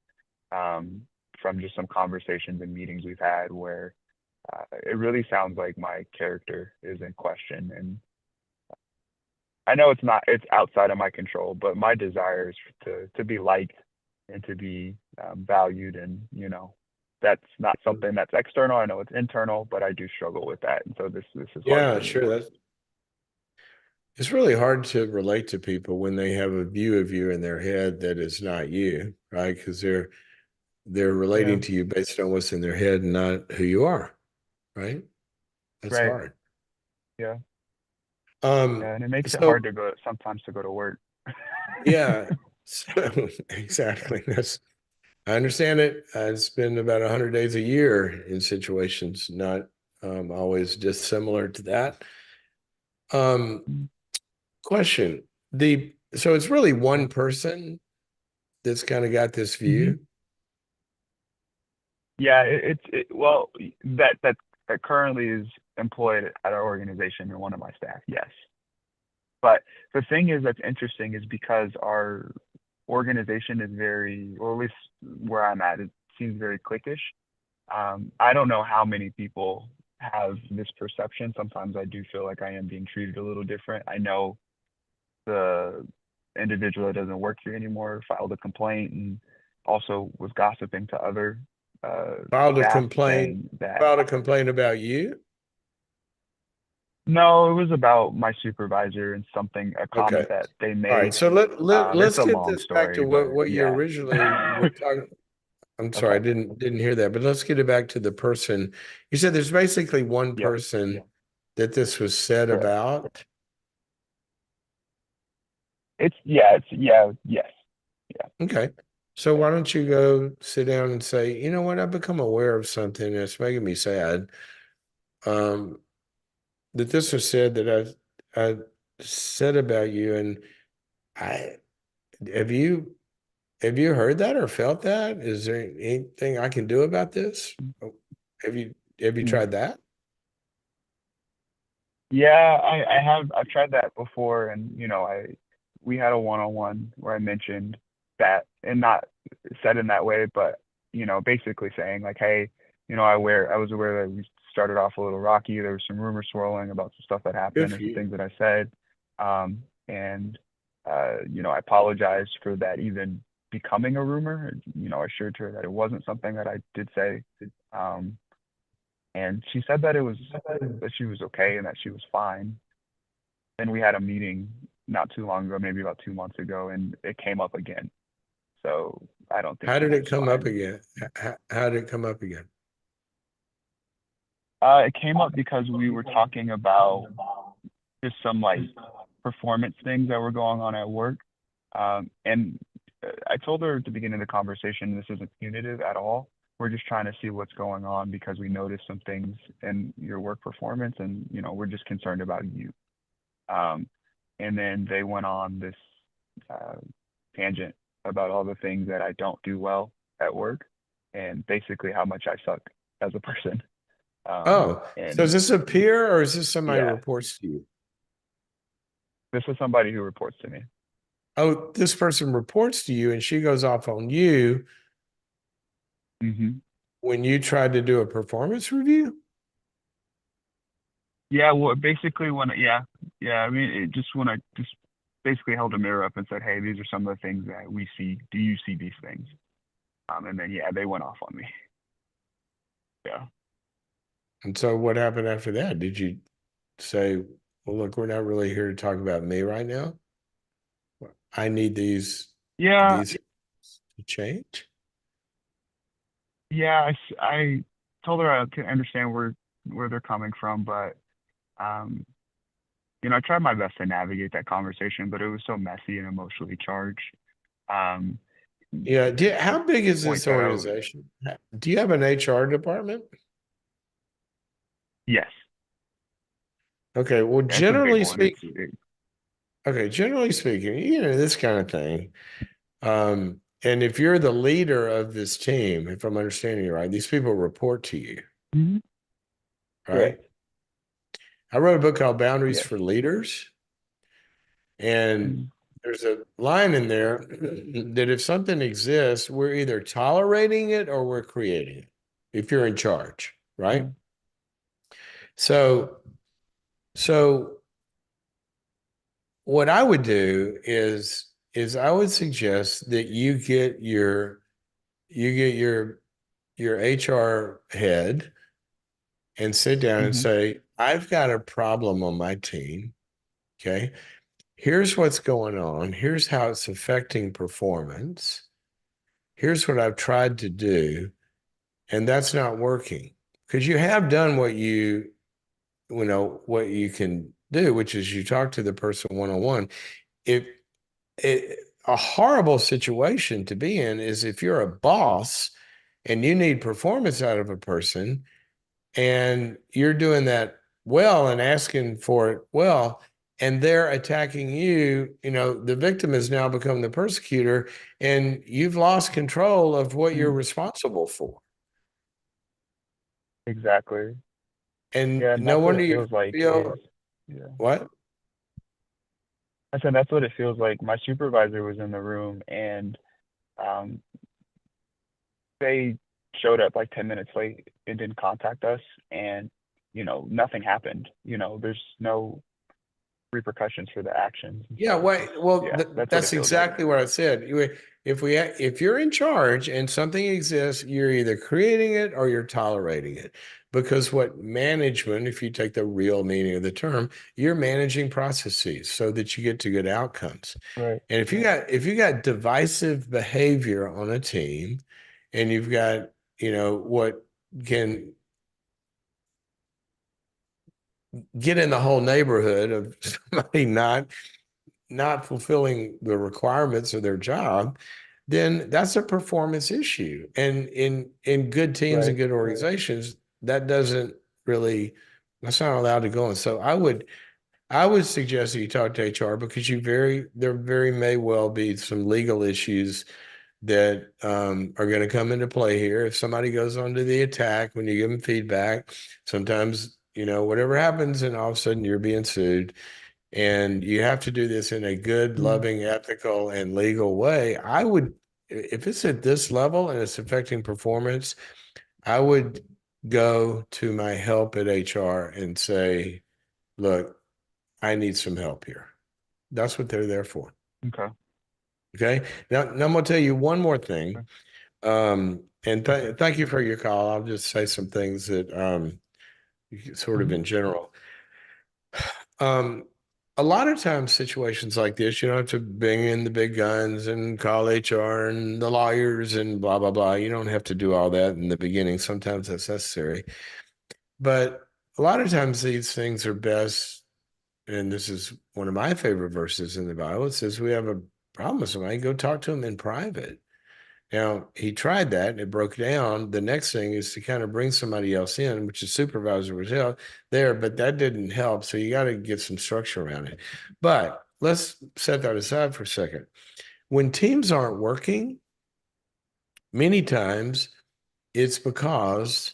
from just some conversations and meetings we've had where it really sounds like my character is in question. And I know it's outside of my control, but my desire is to be liked and to be valued. And, you know, that's not something that's external. I know it's internal, but I do struggle with that. And so this is hard yeah, for me. sure. It's really hard to relate to people when they have a view of you in their head that is not you, right? Because they're Yeah, relating to you based on what's in their head and not who you are, right? That's right. hard. Yeah. Um, Yeah. And it makes it so hard sometimes to go to work. yeah, so exactly. I understand it. I spend about 100 days a year in situations not always dissimilar to that. Um, question. So it's really one person that's kind of got this Mm-hmm. view. Yeah, well, that currently is employed at our organization and one of my staff, yes. But the thing is that's interesting is because our organization is very, or at least where I'm at, it seems very cliquish. I don't know how many people have this perception. Sometimes I do feel like I am being treated a little different. I know the individual that doesn't work here anymore filed a complaint and also was gossiping to other Filed a staff complaint, saying that filed a complaint about you. no, it was about my supervisor and a Okay. comment that they All right. made. So It's let's a get long this back to story, what but what you yeah. originally were talking. I'm sorry, I Okay. didn't hear that, but let's get it back to the person. You said there's basically one Yep. person that this was said Correct. about. Yes. Okay. So why don't you go sit down and say, you know what, I've become aware of something that's making me sad. Um, that this was said that I said about you, and I have you have you heard that or felt that? Is there anything I can do about this? Oh, have you Mm. tried that? Yeah, I've tried that before, and you know, we had a one-on-one where I mentioned that, and not said in that way, but you know, basically saying like, hey, I was aware that we started off a little rocky. There was some rumors swirling about some stuff that Good happened for and some you. things that I said. And I apologized for that even becoming a rumor. I assured her that it wasn't something that I did say. Um, and she said that she was okay and that she was fine. Then we had a meeting not too long ago, maybe about 2 months ago, and it came up again. So I don't think How she did was it come up fine. again? How did it come up again? It came up because we were talking about just some like performance things that were going on at work. And I told her at the beginning of the conversation, this isn't punitive at all. We're just trying to see what's going on because we noticed some things in your work performance, and we're just concerned about you. Um, and then they went on this uh, tangent about all the things that I don't do well at work, and basically how much I suck as a person. Oh, so is And this a peer or is this somebody who yeah, reports to you? this is somebody who reports to me. Oh, this person reports to you and she goes off on you Hmm. when you tried to do a performance review? Yeah, well, basically yeah. I mean, it just when I just basically held a mirror up and said, "Hey, these are some of the things that we see. Do you see these things?" And then yeah, they went off on me. Yeah. And so what happened after that? Did you say, well, look, we're not really here to talk about me right now. I need Yeah, these to change. yeah. I told her I can understand where they're coming from, but um, I tried my best to navigate that conversation, but it was so messy and emotionally charged. Um, Yeah. How big to the is point this that I was, organization? Do you have an HR department? yes, Okay. Well, yeah, it's a big generally one. speaking, this kind of thing. And if you're the leader of this team, if I'm understanding you right, these people report to you, Mhm. right? Correct. I wrote a book called Boundaries Yes. for Leaders, and Mhm. there's a line in there that if something exists, we're either tolerating it or we're creating it. If you're in charge, right? Mhm. So, so what I would do is I would suggest that you get your HR head and sit down and Mhm. say, I've got a problem on my team. Okay. Here's what's going on. Here's how it's affecting performance. Here's what I've tried to do, and that's not working. Because you have done what you can do, which is you talk to the person one on one. If a horrible situation to be in is if you're a boss and you need performance out of a person and you're doing that well and asking for it well, and they're attacking you, the victim has now become the persecutor, and you've lost control of what you're Mhm. responsible for. Exactly. And Yeah, and no that's what wonder it you feels like is, feel yeah. what? I said that's what it feels like. My supervisor was in the room and um they showed up like 10 minutes late and didn't contact us, and nothing happened. There's no repercussions for the actions. And Yeah, so well, yeah, that's what it that's feels like. exactly what I said. If you're in charge and something exists, you're either creating it or you're tolerating it. Because what management, if you take the real meaning of the term, you're managing processes so that you get to good outcomes. Right. And if you got divisive behavior on a team, and you've got, what can get in the whole neighborhood of somebody not fulfilling the requirements of their job, then that's a performance issue. And in good teams and Right. good organizations, that doesn't really that's not allowed to go on. So I would suggest that you talk to HR because there very may well be some legal issues that are going to come into play here. If somebody goes onto the attack when you give them feedback, sometimes whatever happens, and all of a sudden you're being sued and you have to do this in a good, Mm. loving, ethical, and legal way. If it's at this level and it's affecting performance, I would go to my help at HR and say, look, I need some help here. That's what they're there for. Okay. Okay. Now I'm going to tell you one more thing. And thank you for your call. I'll just say some things that sort of in general. A lot of times situations like this, you don't have to bring in the big guns and call HR and the lawyers and blah, blah, blah. You don't have to do all that in the beginning. Sometimes that's necessary. But a lot of times these things are best, and this is one of my favorite verses in the Bible. It says, we have a problem with somebody, go talk to them in private. Now, he tried that and it broke down. The next thing is to kind of bring somebody else in, which the supervisor was there, but that didn't help. So you got to get some structure around it. But let's set that aside for a second. When teams aren't working, many times it's because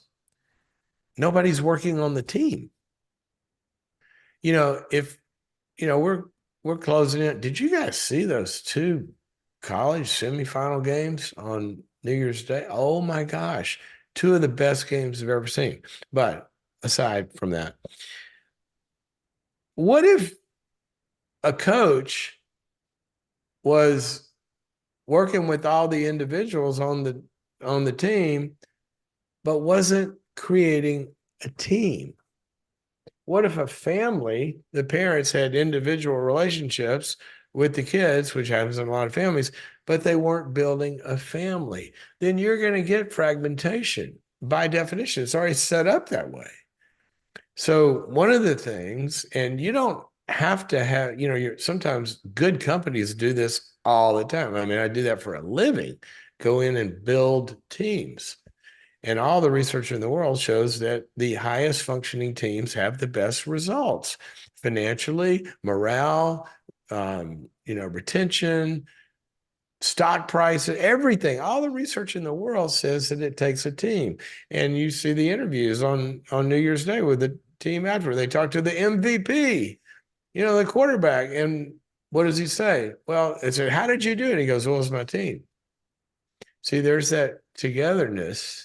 nobody's working on the team. If we're closing it. Did you guys see those two college semifinal games on New Year's Day? Oh my gosh, two of the best games I've ever seen. But aside from that, what if a coach was working with all the individuals on the team, but wasn't creating a team? What if a family, the parents had individual relationships with the kids, which happens in a lot of families, but they weren't building a family? Then you're going to get fragmentation. By definition, it's already set up that way. So one of the things, and you don't have to have, sometimes good companies do this all the time. I mean, I do that for a living, go in and build teams. And all the research in the world shows that the highest functioning teams have the best results financially, morale, retention, stock prices, everything. All the research in the world says that it takes a team. And you see the interviews on New Year's Day with the team after. They talk to the MVP, the quarterback. And what does he say? Well, I said, how did you do it? He goes, well, it's my team. See, there's that togetherness.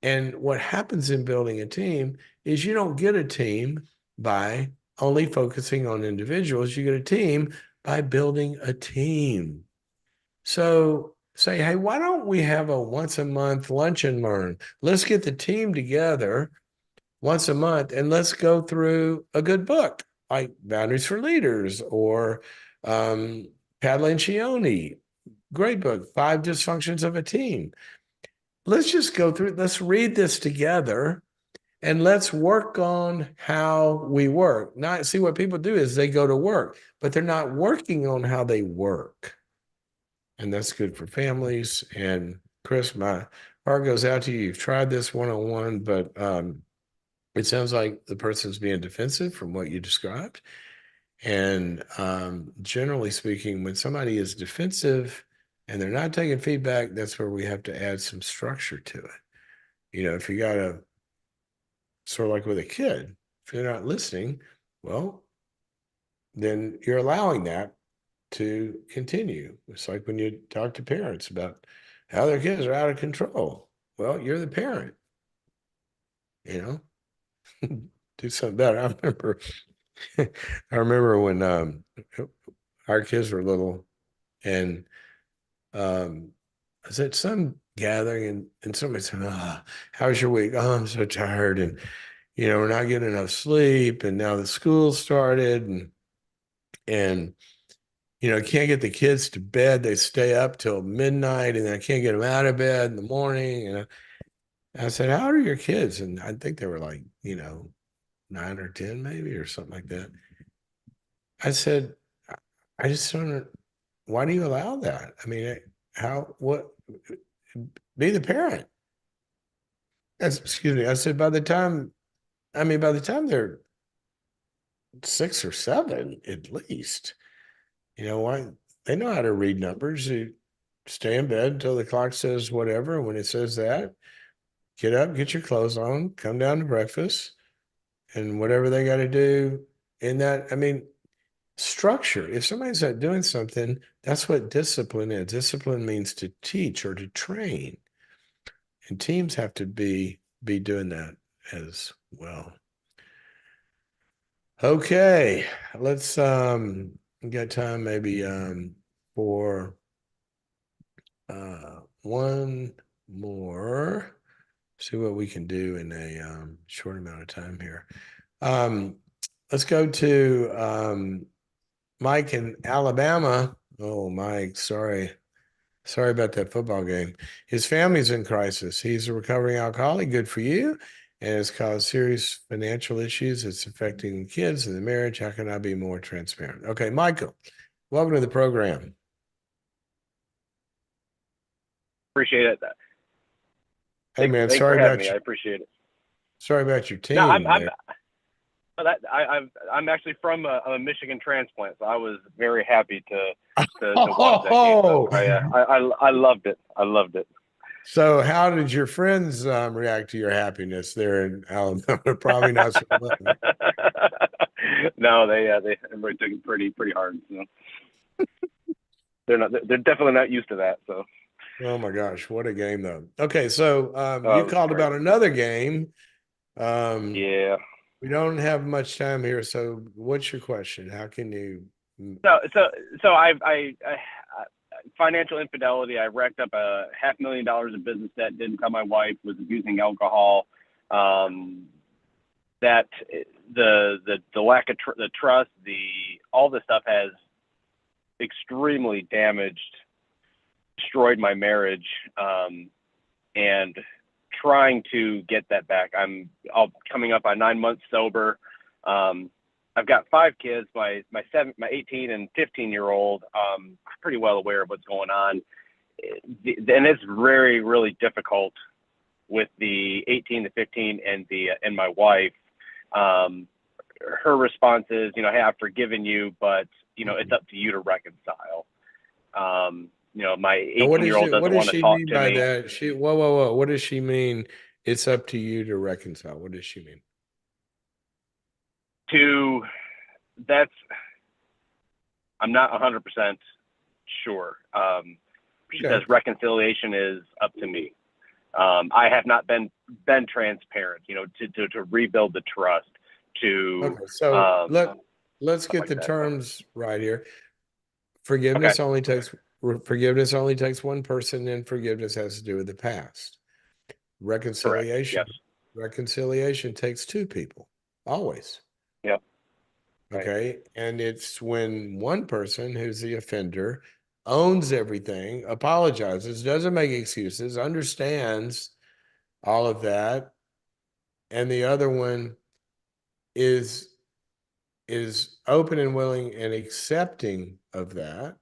And what happens in building a team is you don't get a team by only focusing on individuals. You get a team by building a team. So say, hey, why don't we have a once a month lunch and learn? Let's get the team together once a month and let's go through a good book like Boundaries for Leaders or Pat Lencioni, great book, 5 Dysfunctions of a Team. Let's just go through, let's read this together and let's work on how we work. Not see what people do is they go to work, but they're not working on how they work. And that's good for families. And Chris, my heart goes out to you. You've tried this one-on-one, but it sounds like the person's being defensive from what you described. And generally speaking, when somebody is defensive, and they're not taking feedback, that's where we have to add some structure to it. If you got a sort of like with a kid, if you're not listening, well, then you're allowing that to continue. It's like when you talk to parents about how their kids are out of control. Well, you're the parent, do something better. I remember when our kids were little and I was at some gathering and somebody said, how's your week? Oh, I'm so tired. And, we're not getting enough sleep. And now the school started and I can't get the kids to bed. They stay up till midnight and I can't get them out of bed in the morning. And I said, how old are your kids? And I think they were like, 9 or 10 maybe or something like that. I said, I just don't, why do you allow that? I mean, be the parent. Excuse me. I said, by the time they're 6 or 7, at least, why they know how to read numbers. You stay in bed until the clock says whatever. When it says that, get up, get your clothes on, come down to breakfast, and whatever they got to do in that. I mean, structure. If somebody's not doing something, that's what discipline is. Discipline means to teach or to train. And teams have to be be doing that as well. Okay, let's we got time maybe for one more. See what we can do in a short amount of time here. Let's go to Mike in Alabama. Oh, Mike, sorry. Sorry about that football game. His family's in crisis. He's a recovering alcoholic. Good for you. And it's caused serious financial issues. It's affecting the kids and the marriage. How can I be more transparent? Okay, Michael, welcome to the program. Appreciate it. Hey, man, Thanks sorry for having about me. I you. appreciate it. Sorry about your team. No, I'm there. I'm actually from a Michigan transplant, so I was very happy to watch that game. So I loved it. I loved it. So how did your friends react to your happiness there in Alabama? Probably not so well. No, everybody took it pretty hard. So. They're definitely not used to that. So. Oh my gosh, what a game though. Okay, so you Oh, called great. about another game. Yeah. We don't have much time here, so what's your question? How can you? So I financial infidelity. I racked up $500,000 in business debt. Didn't tell my wife. Was abusing alcohol. That the lack of the trust, all this stuff has extremely destroyed my marriage, and trying to get that back. I'm coming up on 9 months sober. I've got 5 kids. My 18 and 15-year-old. Pretty well aware of what's going on, and it's very, really difficult with the 18 to 15 and my wife. Her response is, hey, I've forgiven you, but it's up to you to reconcile. My 18-year-old doesn't want to talk to me. What does she mean by that? Whoa. What does she mean? It's up to you to reconcile. What does she mean? I'm not 100% sure. She says reconciliation is up to me. I have not been transparent, to rebuild the trust. So let's get the terms right here. Forgiveness only takes one person, and forgiveness has to do with the past. Reconciliation. Yes. Reconciliation takes 2 people, always. Yep. Okay. And it's when one person who's the offender owns everything, apologizes, doesn't make excuses, understands all of that, and the other one is open and willing and accepting of that.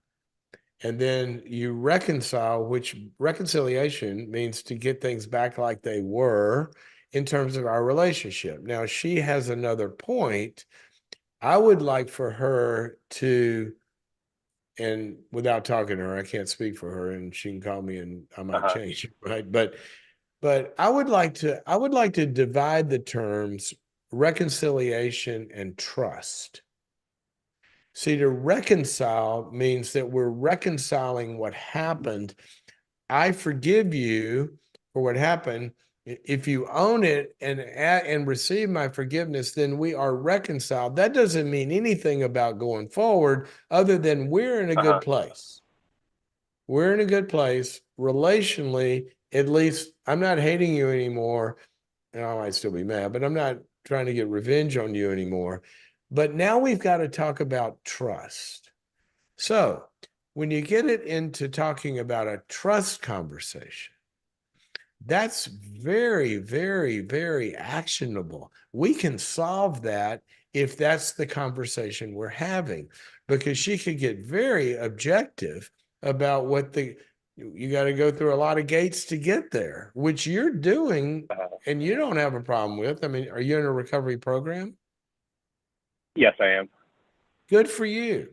And then you reconcile, which reconciliation means to get things back like they were in terms of our relationship. Now, she has another point. I would like for her to, and without talking to her, I can't speak for her, and she can call me and I might change, right? But I would like to divide the terms reconciliation and trust. See, to reconcile means that we're reconciling what happened. I forgive you for what happened. If you own it and receive my forgiveness, then we are reconciled. That doesn't mean anything about going forward other than we're in a good place. We're in a good place relationally. At least I'm not hating you anymore. And I might still be mad, but I'm not trying to get revenge on you anymore. But now we've got to talk about trust. So when you get it into talking about a trust conversation, that's very, very, very actionable. We can solve that if that's the conversation we're having, because she could get very objective about you got to go through a lot of gates to get there, which you're doing and you don't have a problem with. I mean, are you in a recovery program? Yes, I am. Good for you.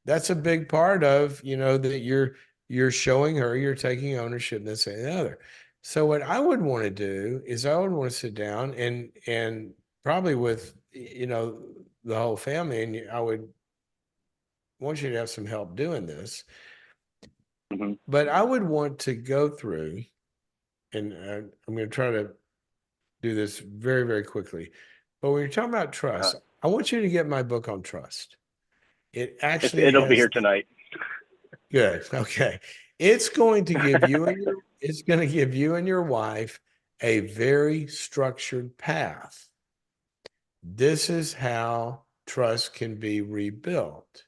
That's a big part of, that you're showing her, you're taking ownership, this and the other. So what I would want to do is I would want to sit down and probably with, the whole family, and I would want you to have some help doing this. Mm-hmm. But I would want to go through, and I'm going to try to do this very, very quickly. But when you're talking about trust, I want you to get my book on trust. It actually It'll be has here tonight. good. Okay. It's going to give you and it's going to give you and your wife a very structured path. This is how trust can be rebuilt.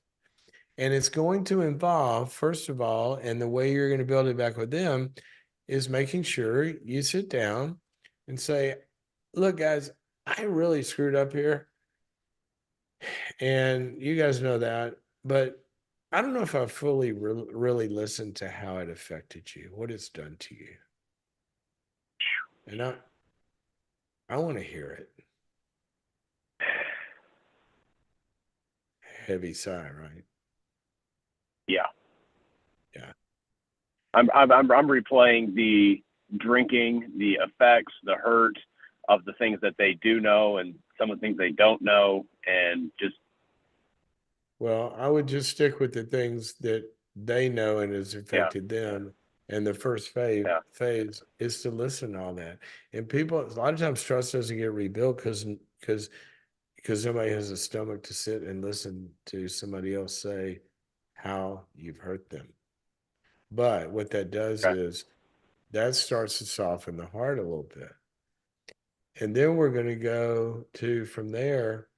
And it's going to involve, first of all, and the way you're going to build it back with them is making sure you sit down and say, look, guys, I really screwed up here. And you guys know that, but I don't know if I fully really listened to how it affected you, what it's done to you. And I want to hear it. Heavy sigh, right? Yeah. Yeah. I'm replaying the drinking, the effects, the hurt of the things that they do know and some of the things they don't know, and just. Well, I would just stick with the things that they know and has affected them. And the first phase is to listen to all that. And people, a lot of times trust doesn't get rebuilt because somebody has a stomach to sit and listen to somebody else say how you've hurt them. But what that does is that starts to soften the heart a little bit. And then we're going to go to, from there,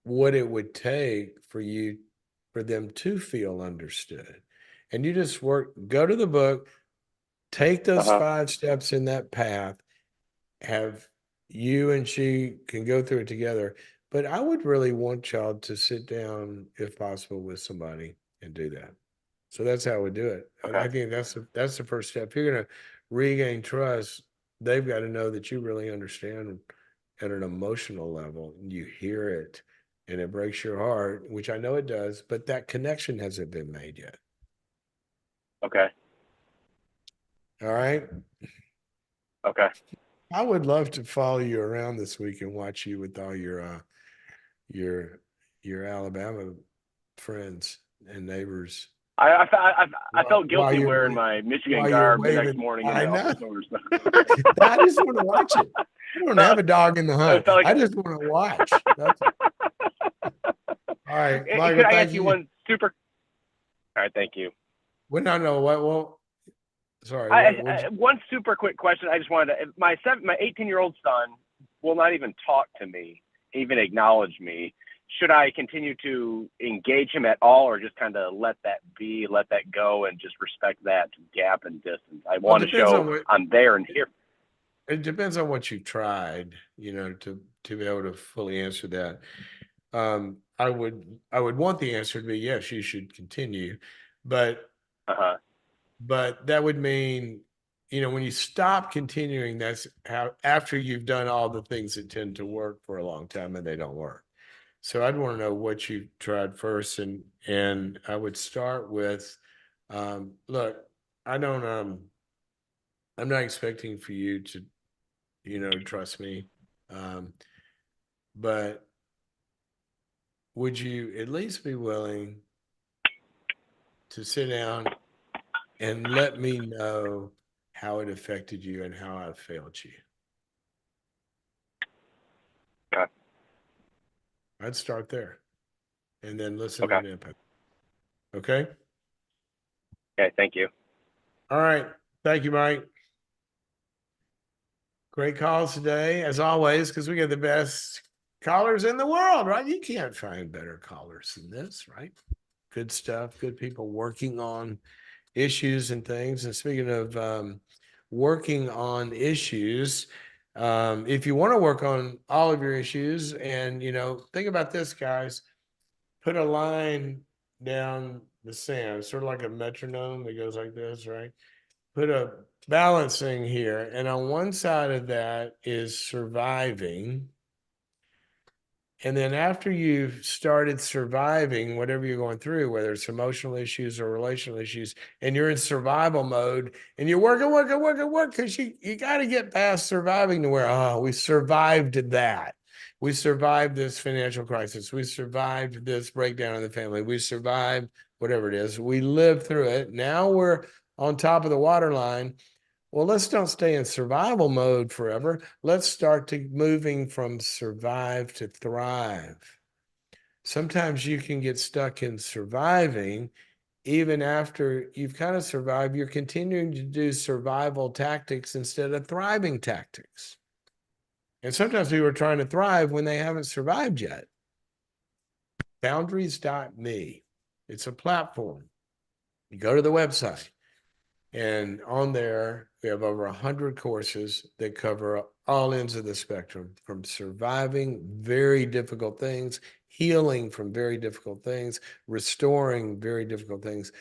what it would take for them to feel understood. And you just go to the book, take those 5 steps in that path, have you and she can go through it together. But I would really want y'all to sit down, if possible, with somebody and do that. So that's how we do it. And I think that's the first step. If you're going to regain trust, they've got to know that you really understand at an emotional level. You hear it and it breaks your heart, which I know it does, but that connection hasn't been made yet. Okay. All right. Okay. I would love to follow you around this week and watch you with all your Alabama friends and neighbors. I felt guilty you're wearing my Michigan while you're garb the waving. next morning. I In the know. office hours. I just want to watch it. I don't have a dog in the hunt. felt like- I just want to watch. All right, Michael, Could I thank ask you one super? All right, thank you. Well, no. Well, sorry. One super quick question. I just wanted to. My 18-year-old son will not even talk to me, even acknowledge me. Should I continue to engage him at all, or just kind of let that be, let that go, and just respect that gap and distance? I want to show I'm there and here. It depends on what you've tried, to be able to fully answer that. I would want the answer to be yes, you should continue, but that would mean, when you stop continuing, that's how, after you've done all the things that tend to work for a long time and they don't work. So I'd want to know what you tried first, and I would start with, look, I'm not expecting for you to, trust me, but would you at least be willing to sit down and let me know how it affected you and how I failed you? Okay. I'd start there and then listen to empathy. Okay? Okay, thank you. All right. Thank you, Mike. Great calls today, as always, because we got the best callers in the world, right? You can't find better callers than this, right? Good stuff, good people working on issues and things. And speaking of working on issues, if you want to work on all of your issues, and think about this, guys, put a line down the sand, sort of like a metronome that goes like this, right? Put a balancing here, and on one side of that is surviving. And then after you've started surviving whatever you're going through, whether it's emotional issues or relational issues, and you're in survival mode and you're working, because you got to get past surviving to where, we survived that. We survived this financial crisis. We survived this breakdown in the family. We survived whatever it is. We lived through it. Now we're on top of the waterline. well, let's don't stay in survival mode forever. Let's start to moving from survive to thrive. Sometimes you can get stuck in surviving. Even after you've kind of survived, you're continuing to do survival tactics instead of thriving tactics. And sometimes people are trying to thrive when they haven't survived yet. Boundaries.me. It's a platform. You go to the website, and on there, we have over 100 courses that cover all ends of the spectrum, from surviving very difficult things, healing from very difficult things, restoring very difficult things.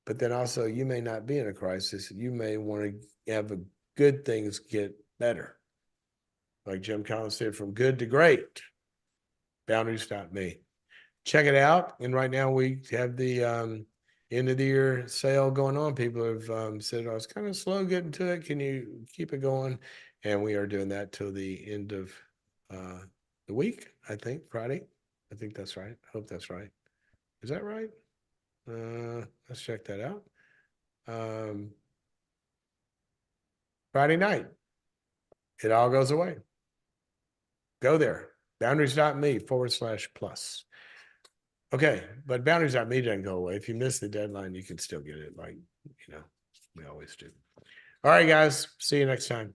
But then also, you may not be in a crisis. You may want to have a good things get better. Like Jim Collins said, from good to great. Boundaries.me. Check it out. And right now we have the end of the year sale going on. People have said, I was kind of slow getting to it. Can you keep it going? And we are doing that till the end of the week, I think, Friday. I think that's right. I hope that's right. Is that right? Let's check that out. Friday night, it all goes away. Go there, boundaries.me/plus. Okay, but boundaries.me doesn't go away. If you miss the deadline, you can still get it, like, we always do. All right, guys, see you next time.